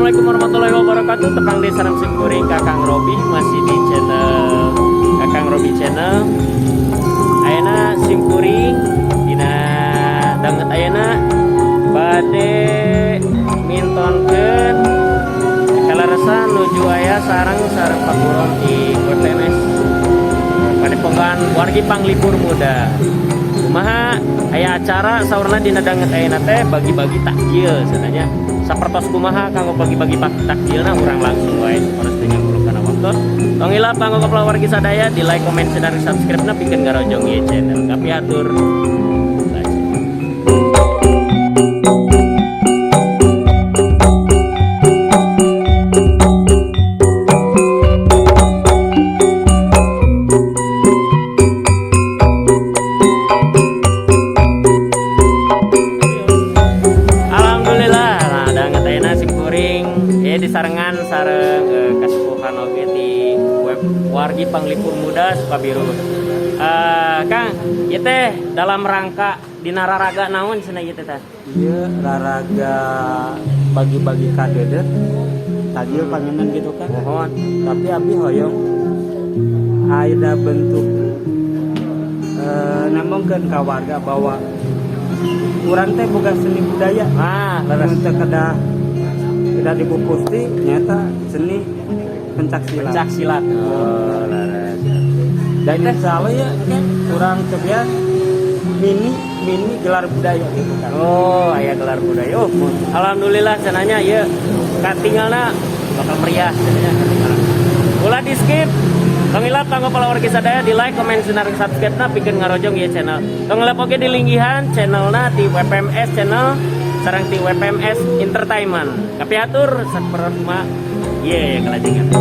Assalamualaikum warahmatullahi wabarakatuh. Tepang desa sareng simkuring Kakang Robi masih di channel Kakang Robi channel. Ayeuna simkuring dina danget ayeuna bade mintonkeun kalaresan nuju aya sareng pakuron di WPMS. Bade penggan wargi panglipur muda. Kumaha aya acara saurna dina danget ayeuna teh bagi-bagi takjil sebenarnya. Sapertos kumaha kanggo bagi-bagi takjilna urang langsung wae sapertos teh nyambulung kana waktu. Tong ilap kanggo kapula wargi sadaya di like, comment, share, dan subscribe-na pikeun ngarojong ieu channel. Kapi atur. Sarengan sareng kasupuhan oge di web wargi panglipur muda Sukabiru. Kang, ieu teh dalam rangka dina raraga naon cenah ieu teh? Ieu raraga bagi-bagi kadedet tajil panganan gitu kan. Mohon. Tapi abdi hoyong ada bentuk nambungkeun ka warga bahwa urang teh boga seni budaya. Leres teh tidak dipupusti nyata seni pencak silat. pencak silat. Oh, leres. Dan insya Allah ya kan kurang kebiar mini gelar budaya gitu kan. Oh, aya gelar budaya. Oh, alhamdulillah cenanya ieu katinggalna bakal meriah cenanya katinggalna. Ulah di skip. Tong ilap kanggo para wargi sadaya di like, comment, share, subscribe-na pikeun ngarojong ieu channel. Tong ilap oge di linggihan channelna di WPMS channel sareng di WPMS Entertainment. Kapi atur saperma ye kalajengan.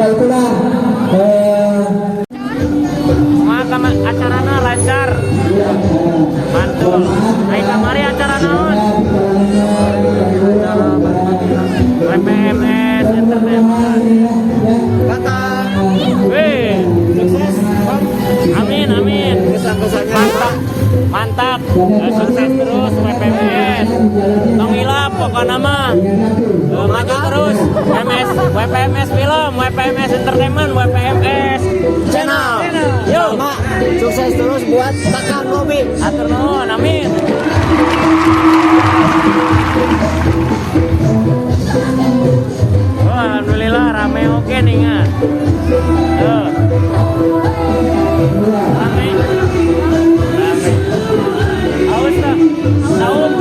maka itulah Maka acarana lancar. Mantul. Ayo kamari acara naon? WPMS Entertainment. Wih, sukses. Amin, amin. Mantap. Mantap. Sukses terus WPMS. Tong hilap pokoknya mah. Maju terus. WPMS Film, WPMS Entertainment, WPMS Channel. Yuk. sukses terus buat Kakang Robi. Atur nuhun, amin. Oh, alhamdulillah rame oke nih nggak? Rame. Rame. Awas tak? Tahun.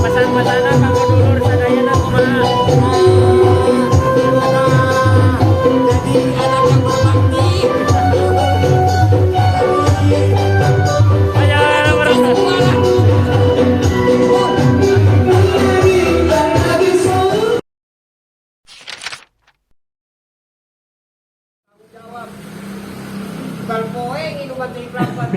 Pesan-pesanan kang dulur sadayana kumaha? Jadi anak yang berbakti. Ayo, bareng. Bukan poe ini bukan jadi pelapan.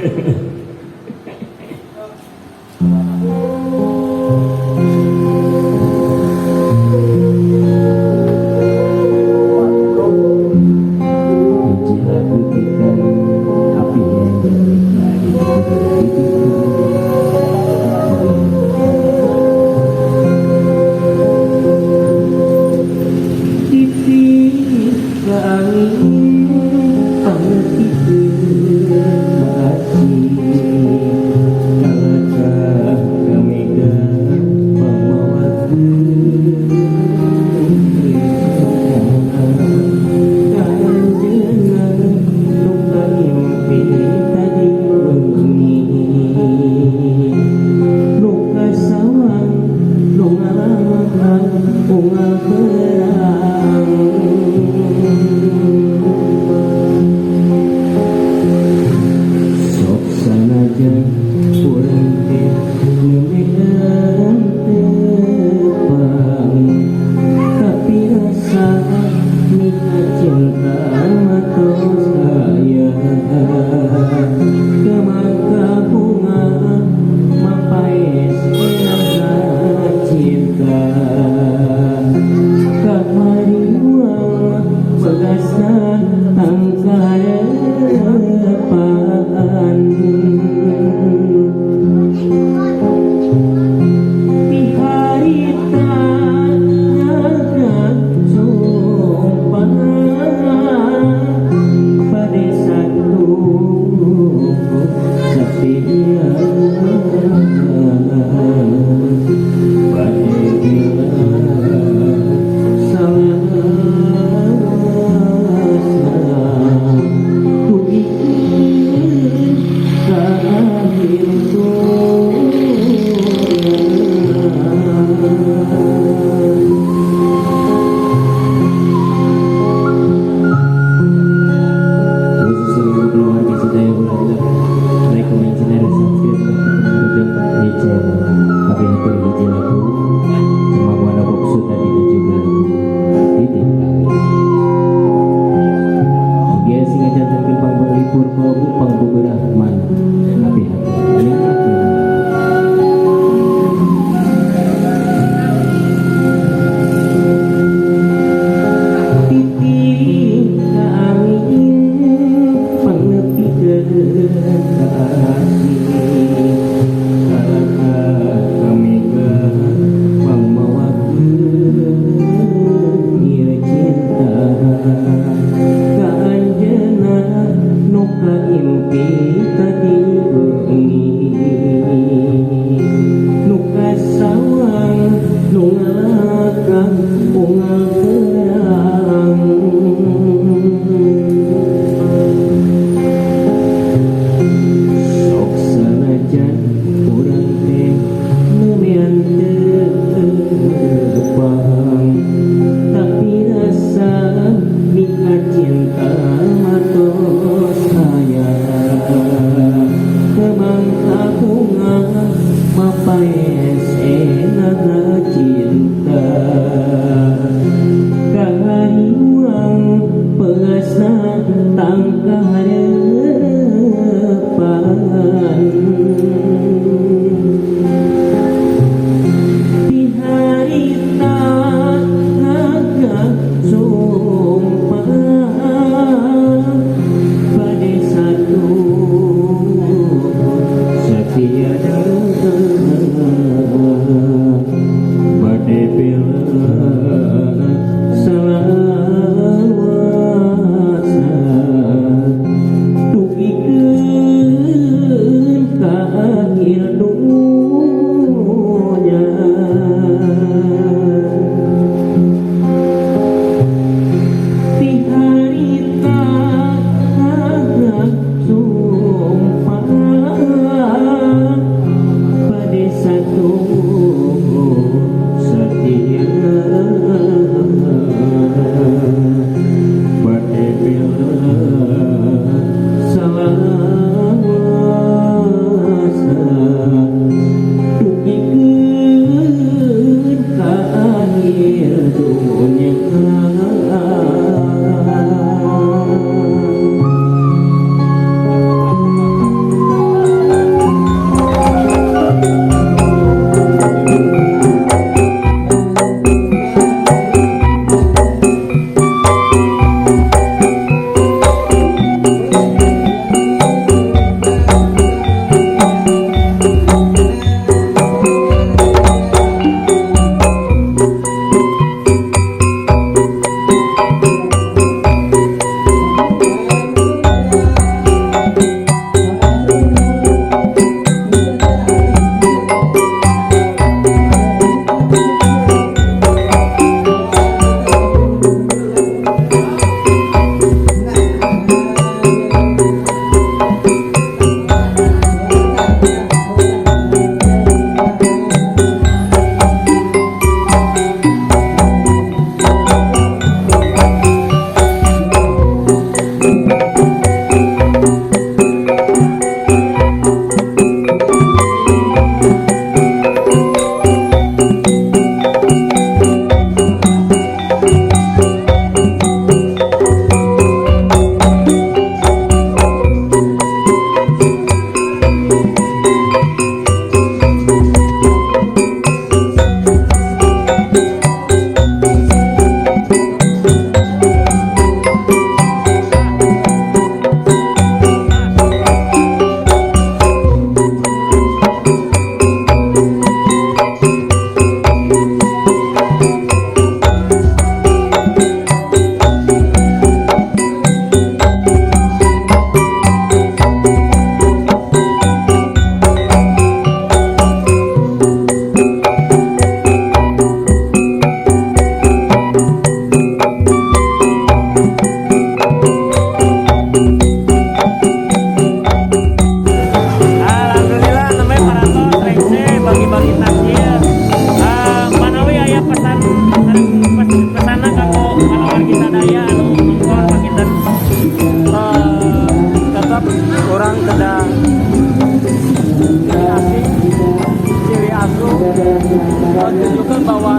Pada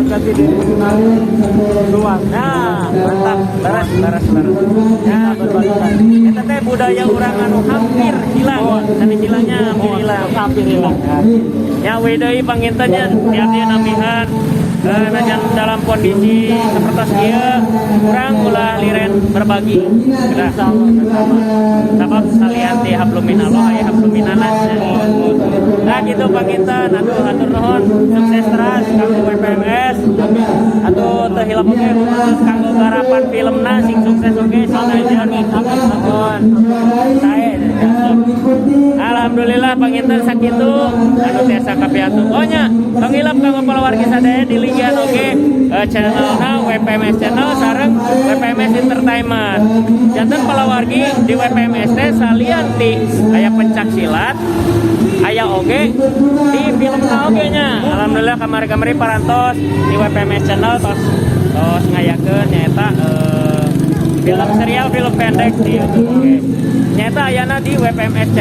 berarti di luar. Nah, mantap, beres. Ya, berbalikan. Eta teh budaya urang anu hampir hilang. Tadi hilangnya hampir hilang. Hampir hilang. Ya, deui pangintennya tiap-tiap namihan najan dalam kondisi seperti ieu urang ulah liren berbagi. Udah sabab salian ti hablum minallah aya hablum minanas. Nah gitu panginten atuh hatur nuhun sukses terus kanggo WPMS. Atuh teu hilap oge khusus kanggo garapan filmna sing sukses oge sadaeun nuhun. Sae. Alhamdulillah panginten sakitu anu tiasa kapiatu. Oh nya, tong hilap kanggo palawargi sadaya diligian oge channelna WPMS channel sareng WPMS Entertainment. Janten palawargi di WPMS teh salian ti aya pencak silat, aya oge di filmna oge nya. Alhamdulillah kamari-kamari parantos di WPMS channel tos ngayakeun nyaeta film serial film pendek di YouTube oge. Nyata ayana di WPMS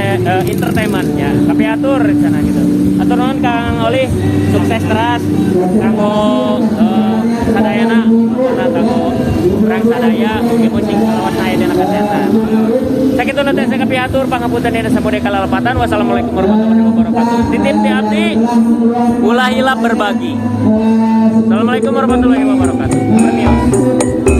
Entertainment ya. Tapi atur sana gitu. Atur nuhun Kang Oli, sukses terus kanggo sadayana kanggo urang sadaya mugi muncing kalawan aya dina kesehatan. Sakitu nanti saya kapiatur pangapunten dina samude kalalapatan. Wassalamualaikum warahmatullahi wabarakatuh. Titip ti abdi ulah hilap berbagi. Assalamualaikum warahmatullahi wabarakatuh. Permios.